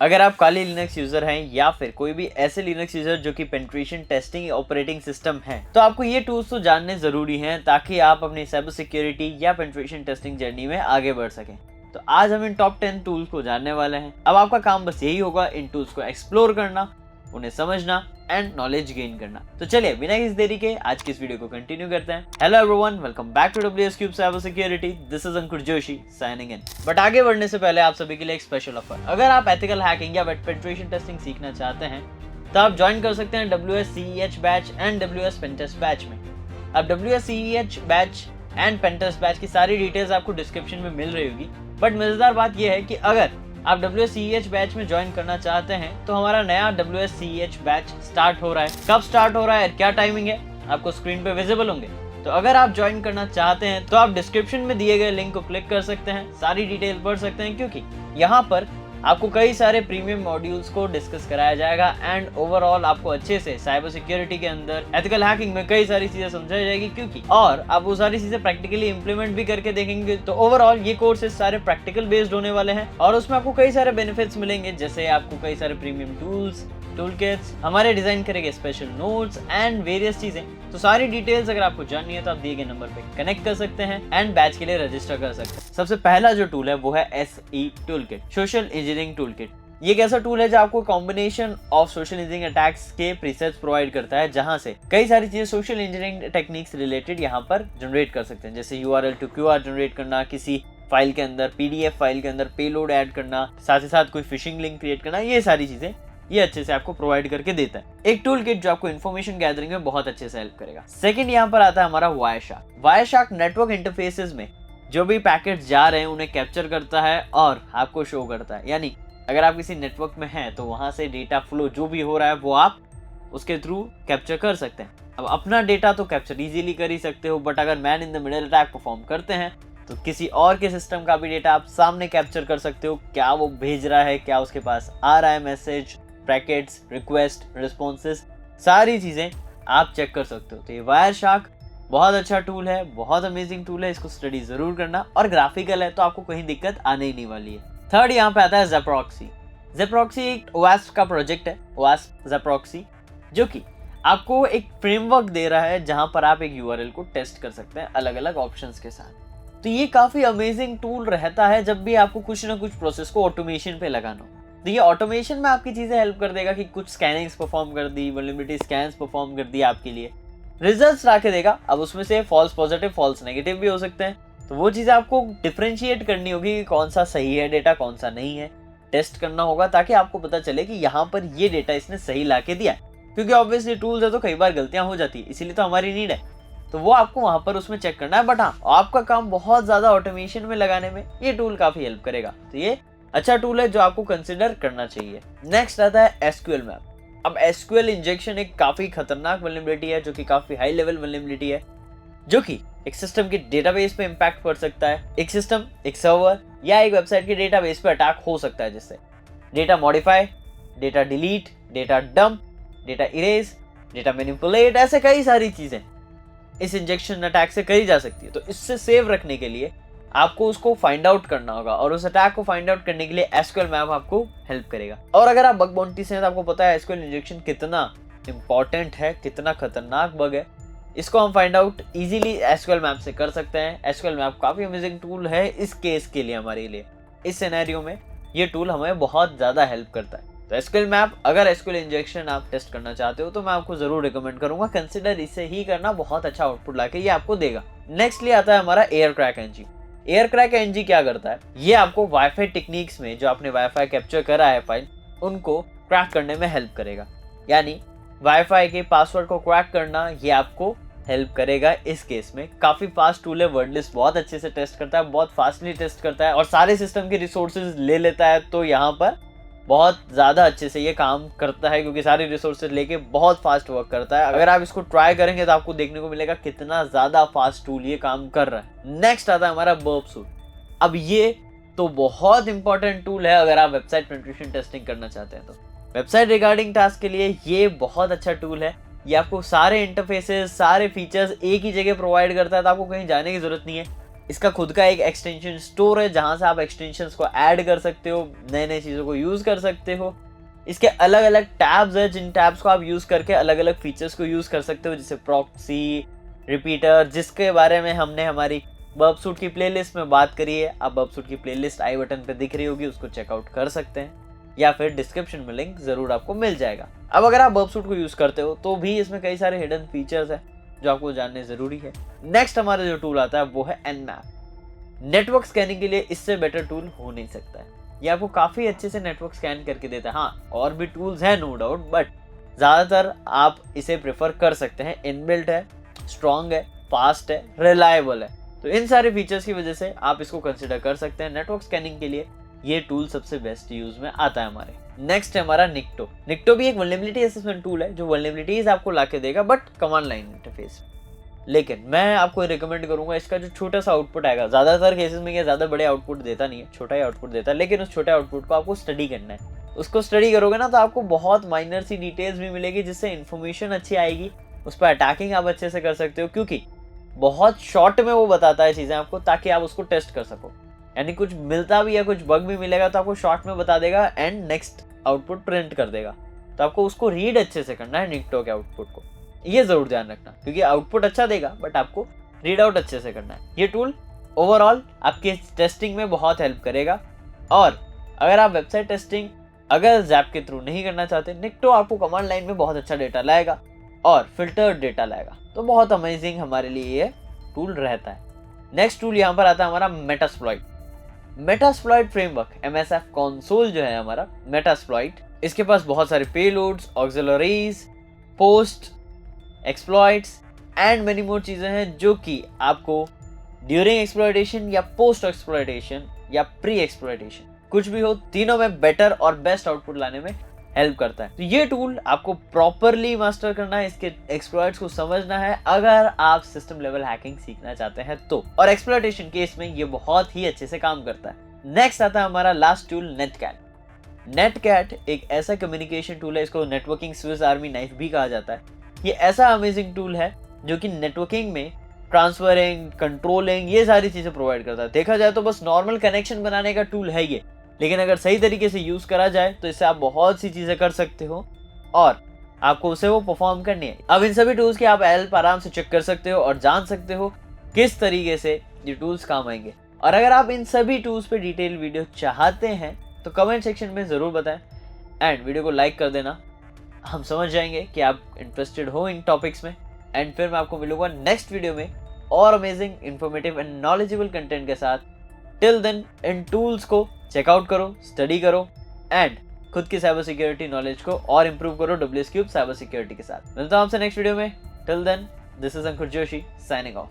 अगर आप काली Linux user हैं या फिर कोई भी ऐसे लिनक्स यूजर जो कि पेनिट्रेशन टेस्टिंग ऑपरेटिंग सिस्टम है, तो आपको ये टूल्स तो जानने जरूरी हैं ताकि आप अपनी साइबर सिक्योरिटी या पेनिट्रेशन टेस्टिंग जर्नी में आगे बढ़ सकें। तो आज हम इन टॉप 10 टूल्स को जानने वाले हैं। अब आपका काम बस यही होगा इन टूल्स को एक्सप्लोर करना, उन्हें समझना एंड नॉलेज गेन करना। तो चलिए बिना किसी देरी के आज की इस वीडियो को कंटिन्यू करते हैं। Hello everyone, welcome back to WS Cube cyber security. This is Ankur Joshi signing in. But आगे बढ़ने से पहले आप सभी के लिए एक स्पेशल ऑफर। अगर आप एथिकल हैकिंग या वेब पेनिट्रेशन टेस्टिंग सीखना चाहते हैं तो आप ज्वाइन कर सकते हैं WS CEH batch and WS pentest batch में। अब WS CEH बैच एंड पेनटेस्ट बैच की सारी डिटेल्स आपको डिस्क्रिप्शन में मिल रही होगी। बट मजेदार बात यह है कि अगर आप WS CEH बैच में ज्वाइन करना चाहते हैं तो हमारा नया WS CEH बैच स्टार्ट हो रहा है। कब स्टार्ट हो रहा है, क्या टाइमिंग है, आपको स्क्रीन पे विजिबल होंगे। तो अगर आप ज्वाइन करना चाहते हैं तो आप डिस्क्रिप्शन में दिए गए लिंक को क्लिक कर सकते हैं, सारी डिटेल पढ़ सकते हैं, क्योंकि यहाँ पर आपको कई सारे प्रीमियम मॉड्यूल्स को डिस्कस कराया जाएगा एंड ओवरऑल आपको अच्छे से साइबर सिक्योरिटी के अंदर एथिकल हैकिंग में कई सारी चीजें समझाई जाएगी, क्योंकि और आप वो सारी चीजें प्रैक्टिकली इंप्लीमेंट भी करके देखेंगे। तो ओवरऑल ये कोर्सेज सारे प्रैक्टिकल बेस्ड होने वाले हैं और उसमें आपको कई सारे बेनिफिट्स मिलेंगे, जैसे आपको कई सारे प्रीमियम टूल्स, टूलकिट्स, हमारे डिजाइन करेंगे स्पेशल नोट्स एंड वेरियस चीजें। तो सारी डिटेल्स अगर आपको जाननी है तो आप दिए गए नंबर पे कनेक्ट कर सकते हैं एंड बैच के लिए रजिस्टर कर सकते हैं। सबसे पहला जो टूल है वो है SE toolkit, social engineering toolkit. ये एक ऐसा टूल है जो आपको combination of social engineering attacks के प्रीसेट्स प्रोवाइड करता है, जहां से कई सारी चीजें सोशल इंजीनियरिंग टेक्निक्स रिलेटेड यहाँ पर जनरेट कर सकते हैं, जैसे URL to QR जनरेट करना, किसी फाइल के अंदर PDF फाइल के अंदर पेलोड ऐड करना, साथ ही साथ कोई फिशिंग लिंक क्रिएट करना, ये सारी चीजें ये अच्छे से आपको प्रोवाइड करके देता है। एक टूल किट जो आपको इन्फॉर्मेशन गैदरिंग में बहुत अच्छे से हेल्प करेगा। सेकंड यहाँ पर आता है हमारा वायरशार्क। वायरशार्क नेटवर्क इंटरफेसेस में जो भी पैकेट्स जा रहे हैं उन्हें कैप्चर करता है और आपको शो करता है। यानी अगर आप किसी नेटवर्क में हैं तो वहां से डेटा फ्लो जो भी हो रहा है वो आप उसके थ्रू कैप्चर कर सकते हैं। अब अपना डेटा तो कैप्चर इजीली कर ही सकते हो, बट अगर man in the middle attack perform करते हैं तो किसी और के सिस्टम का भी डेटा आप सामने कैप्चर कर सकते हो। क्या वो भेज रहा है, क्या उसके पास आ रहा है मैसेज, पैकेट्स, रिक्वेस्ट, रिस्पॉन्सेस, सारी चीजें आप चेक कर सकते हो। तो ये वायरशार्क बहुत अच्छा टूल है, बहुत अमेजिंग टूल है, इसको स्टडी जरूर करना और ग्राफिकल है तो आपको कहीं दिक्कत आने ही नहीं वाली है। थर्ड यहाँ पे आता है ज़ेप्रॉक्सी। ज़ेप्रॉक्सी एक OWASP का प्रोजेक्ट है, OWASP ज़ेप्रॉक्सी, जो कि आपको एक फ्रेमवर्क दे रहा है जहां पर आप एक URL को टेस्ट कर सकते हैं अलग अलग ऑप्शंस के साथ। तो ये काफी अमेजिंग टूल रहता है जब भी आपको कुछ ना कुछ प्रोसेस को ऑटोमेशन पे लगाना हो। तो ये ऑटोमेशन में आपकी चीजें हेल्प कर देगा कि कुछ स्कैनिंग्स परफॉर्म कर दी, वल्नरेबिलिटी स्कैन्स परफॉर्म कर दी, आपके लिए रिजल्ट्स ला के देगा। अब उसमें से फॉल्स पॉजिटिव, फॉल्स नेगेटिव भी हो सकते हैं, तो वो चीजें आपको डिफरेंशिएट करनी होगी कि कौन सा सही है डेटा, कौन सा नहीं है, टेस्ट करना होगा ताकि आपको पता चले कि यहाँ पर ये डेटा इसने सही ला के दिया है। क्योंकि ऑब्वियसली टूल्स है तो कई बार गलतियां हो जाती है, इसीलिए तो हमारी नीड है, तो वो आपको वहां पर उसमें चेक करना है। बट हाँ, आपका काम बहुत ज्यादा ऑटोमेशन में लगाने में ये टूल काफी हेल्प करेगा। तो ये अच्छा टूल है जो आपको कंसिडर करना चाहिए। नेक्स्ट आता है SQL मैप। अब SQL इंजेक्शन एक काफी खतरनाक वल्नरेबिलिटी है, जो कि काफी हाई लेवल वल्नरेबिलिटी है, जो कि एक सिस्टम के डेटाबेस पे इंपैक्ट पड़ सकता है। एक सिस्टम, एक सर्वर या एक वेबसाइट के डेटाबेस पे अटैक हो सकता है, जिससे data modify, data delete, data dump, data erase, data manipulate, ऐसे कई सारी चीजें इस इंजेक्शन अटैक से करी जा सकती है। तो इससे सेव रखने के लिए आपको उसको फाइंड आउट करना होगा और उस अटैक को फाइंड आउट करने के लिए SQL मैप आपको हेल्प करेगा। और अगर आप बग बाउंटी से हैं तो आपको पता है SQL इंजेक्शन कितना इंपॉर्टेंट है, कितना खतरनाक बग है, इसको हम find out easily SQL map से कर सकते हैं। SQL मैप काफी अमेजिंग टूल है इस केस के लिए, हमारे लिए इस सिनेरियो में ये टूल हमें बहुत ज्यादा हेल्प करता है। तो SQL मैप, अगर SQL इंजेक्शन आप टेस्ट करना चाहते हो तो मैं आपको जरूर रिकमेंड करूंगा, कंसिडर इसे ही करना, बहुत अच्छा आउटपुट लाके ये आपको देगा। नेक्स्ट लिए आता है हमारा AirCrack-NG। AirCrack-NG क्या करता है, ये आपको वाईफाई टेक्निक्स में जो आपने वाईफाई कैप्चर करा है फाइल, उनको क्रैक करने में हेल्प करेगा। यानी वाईफाई के पासवर्ड को क्रैक करना ये आपको हेल्प करेगा। इस केस में काफी फास्ट टूल है, वर्डलिस्ट बहुत अच्छे से टेस्ट करता है, बहुत फास्टली टेस्ट करता है और सारे सिस्टम के रिसोर्सेज ले लेता है। तो यहाँ पर बहुत ज़्यादा अच्छे से ये काम करता है, क्योंकि सारे रिसोर्सेज लेके बहुत फास्ट वर्क करता है। अगर आप इसको ट्राई करेंगे तो आपको देखने को मिलेगा कितना ज़्यादा फास्ट टूल ये काम कर रहा है। नेक्स्ट आता है हमारा बर्प सूट। अब ये तो बहुत इंपॉर्टेंट टूल है अगर आप वेबसाइट पेनिट्रेशन टेस्टिंग करना चाहते हैं। तो वेबसाइट रिगार्डिंग टास्क के लिए ये बहुत अच्छा टूल है। ये आपको सारे इंटरफेसेस, सारे फीचर्स एक ही जगह प्रोवाइड करता है, तो आपको कहीं जाने की जरूरत नहीं है। इसका खुद का एक एक्सटेंशन स्टोर है जहां से आप एक्सटेंशंस को ऐड कर सकते हो, नए नए चीज़ों को यूज़ कर सकते हो। इसके अलग अलग टैब्स है जिन टैब्स को आप यूज़ करके अलग अलग फीचर्स को यूज़ कर सकते हो, जैसे प्रॉक्सी, रिपीटर, जिसके बारे में हमने हमारी बर्बसूट की प्लेलिस्ट में बात करी है। आप बर्बसूट की प्लेलिस्ट आई बटन पे दिख रही होगी, उसको चेकआउट कर सकते हैं या फिर डिस्क्रिप्शन में लिंक ज़रूर आपको मिल जाएगा। अब अगर आप बर्बसूट को यूज़ करते हो तो भी इसमें कई सारे हिडन फीचर्स हैं जो आपको जानने ज़रूरी है। नेक्स्ट हमारा जो टूल आता है वो है Nmap। नेटवर्क स्कैनिंग के लिए इससे बेटर टूल हो नहीं सकता है। ये आपको काफ़ी अच्छे से नेटवर्क स्कैन करके देता है। हाँ, और भी टूल्स हैं नो डाउट, बट ज़्यादातर आप इसे प्रेफर कर सकते हैं। इनबिल्ट है, स्ट्रॉन्ग है, फास्ट है, रिलायबल है, तो इन सारे फीचर्स की वजह से आप इसको कंसिडर कर सकते हैं। नेटवर्क स्कैनिंग के लिए ये टूल सबसे बेस्ट यूज में आता है हमारे। नेक्स्ट है हमारा निक्टो। निक्टो भी एक वल्नरेबिलिटी असेसमेंट टूल है जो वल्नरेबिलिटीज आपको लाके देगा, बट कमांड लाइन इंटरफेस। लेकिन मैं आपको रिकमेंड करूंगा इसका जो छोटा सा आउटपुट आएगा, ज़्यादातर केसेस में ये ज़्यादा बड़े आउटपुट देता नहीं है, छोटा ही आउटपुट देता है, लेकिन उस छोटे आउटपुट को आपको स्टडी करना है। उसको स्टडी करोगे ना तो आपको बहुत माइनर सी डिटेल्स भी मिलेगी जिससे इन्फॉर्मेशन अच्छी आएगी, उस पर अटैकिंग आप अच्छे से कर सकते हो, क्योंकि बहुत शॉर्ट में वो बताता है चीज़ें आपको ताकि आप उसको टेस्ट कर सको। यानी कुछ मिलता भी है, कुछ बग भी मिलेगा तो आपको शॉर्ट में बता देगा एंड नेक्स्ट आउटपुट प्रिंट कर देगा। तो आपको उसको रीड अच्छे से करना है निक्टो के आउटपुट को, ये ज़रूर ध्यान रखना, क्योंकि आउटपुट अच्छा देगा बट आपको रीड आउट अच्छे से करना है। ये टूल ओवरऑल आपके टेस्टिंग में बहुत हेल्प करेगा। और अगर आप वेबसाइट टेस्टिंग अगर ज़ैप के थ्रू नहीं करना चाहते, निक्टो आपको कमांड लाइन में बहुत अच्छा डेटा लाएगा और फिल्टर्ड डेटा लाएगा, तो बहुत अमेजिंग हमारे लिए ये टूल रहता है। नेक्स्ट टूल यहाँ पर आता है हमारा Metasploit. Metasploit framework, MSF console जो है हमारा मेटास्प्लॉइट, इसके पास बहुत सारे payloads, auxiliaries, post exploits and many more चीज़ें हैं जो कि आपको ड्यूरिंग एक्सप्लॉइटेशन या पोस्ट एक्सप्लॉइटेशन या प्री एक्सप्लॉइटेशन कुछ भी हो, तीनों में बेटर और बेस्ट आउटपुट लाने में हेल्प करता है। तो ये टूल आपको प्रॉपरली मास्टर करना है, इसके एक्सप्लॉइट्स को समझना है अगर आप सिस्टम लेवल हैकिंग सीखना चाहते हैं तो, और एक्सप्लॉइटेशन केस में ये बहुत ही अच्छे से काम करता है। नेक्स्ट आता है हमारा लास्ट टूल नेटकैट। नेटकैट एक ऐसा कम्युनिकेशन टूल है, इसको नेटवर्किंग स्विस आर्मी नाइफ भी कहा जाता है। ये ऐसा अमेजिंग टूल है जो कि नेटवर्किंग में ट्रांसफरिंग, कंट्रोलिंग, ये सारी चीज़ें प्रोवाइड करता है। देखा जाए तो बस नॉर्मल कनेक्शन बनाने का टूल है ये, लेकिन अगर सही तरीके से यूज़ करा जाए तो इससे आप बहुत सी चीज़ें कर सकते हो और आपको उसे वो परफॉर्म करनी है। अब इन सभी टूल्स की आप हेल्प आराम से चेक कर सकते हो और जान सकते हो किस तरीके से ये टूल्स काम आएंगे। और अगर आप इन सभी टूल्स पे डिटेल वीडियो चाहते हैं तो कमेंट सेक्शन में ज़रूर बताएं एंड वीडियो को लाइक कर देना। हम समझ जाएंगे कि आप इंटरेस्टेड हो इन टॉपिक्स में, एंड फिर मैं आपको मिलूंगा नेक्स्ट वीडियो में और amazing, informative and knowledgeable content के साथ। टिल देन इन टूल्स को चेकआउट करो, स्टडी करो एंड खुद की साइबर सिक्योरिटी नॉलेज को और इम्प्रूव करो WS Cube साइबर सिक्योरिटी के साथ। मिलता हूं आपसे नेक्स्ट वीडियो में। Till then, this is Ankur Joshi signing of.